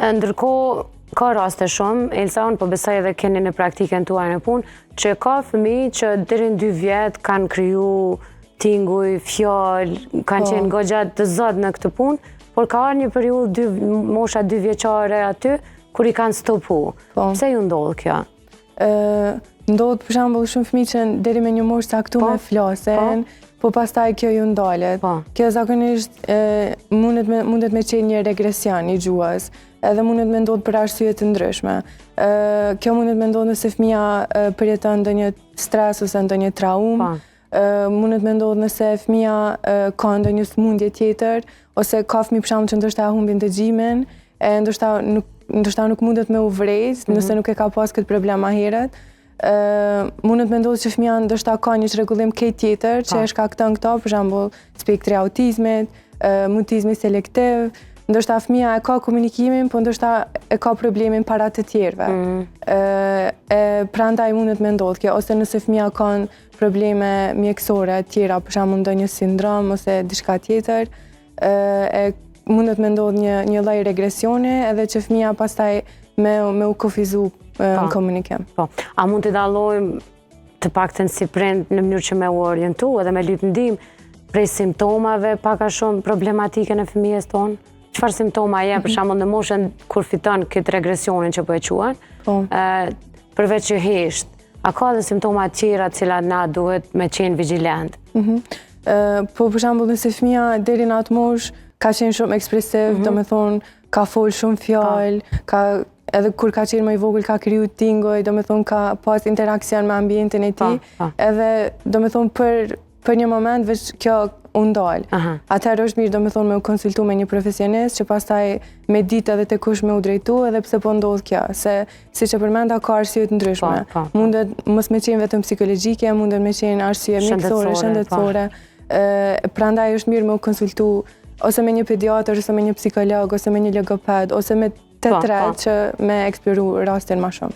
Ndërkohë, ka raste shumë, Elsa, unë po besoj edhe keni në praktikën tuaj në punë, që ka fëmijë që deri në 2 vjet kanë kriju tinguj, fjalë, kanë qenë goxha të zot në këtë punë, por ka ardhur një periudhë mosha 2 vjeçare aty kur i kanë stopu. Pse ju ndodh kjo? Ndodh për shembull shumë fëmijë që deri me një moshë caktuar flasin, po pastaj kjo ju ndalet. Kjo zakonisht mundet me qenë një regresion i gjuhës, edhe mundet me ndodhë për arsye të ndryshme. Kjo mundet me ndodhë nëse fëmija përjeton ndonjë stres ose ndonjë traumë, mundet me ndodhë nëse fëmija ka ndonjë smundje tjetër, ose ka fëmijë për shembull që ndoshta humbin dëgjimin, e ndoshta nuk mundet me u vrejt, nëse nuk e ka pas këtë problem më herët. Mundet me ndodhë që fëmija ndoshta ka një çrregullim krejt tjetër që e shkakton këto, për shembull spektri autizmit, mutizmi selektiv. Ndoshta fëmija e ka komunikimin, po ndoshta e ka problemin para të tjerëve. Prandaj mundet me ndodhë kjo, ose nëse fëmija ka probleme mjekësore tjera, për shembull ndonjë sindrom ose diçka tjetër, mundet me ndodhë një lloj regresioni, edhe që fëmija pastaj me u kufizu në komunikim. A mund të dallojmë të paktën si prind në mënyrë që me u orientu edhe me lyp ndihmë prej simptomave pak a shumë problematike në fëmijës tonë? Çfarë simptoma je për shembull në moshën kur fiton këtë regresionin që po e quajnë? Përveç që hesht, a ka edhe simptoma tjera të cilat na duhet me qenë vigjilent? Po për shembull nëse fëmija deri në atë moshë ka qenë shumë ekspresiv, domethënë ka folë shumë fjalë, edhe kur ka qenë më i vogël ka kriju tingoj, domethënë ka pas interaksion me ambientin e tij, edhe domethënë për një moment veç kjo u ndal. Atëherë është mirë domethënë me u konsultu me një profesionist që pastaj me ditë edhe te kush me u drejtu edhe pse po ndodh kjo, se siç e përmenda ka arsye të ndryshme. Mundet mos me qenë vetëm psikologjike, mundet me qenë arsye mjekësore, shëndetësore. Prandaj është mirë me u konsultu ose me një pediatër, ose me një psikolog, ose me një logoped, ose me të tjerë që me eksploru rastin më shumë.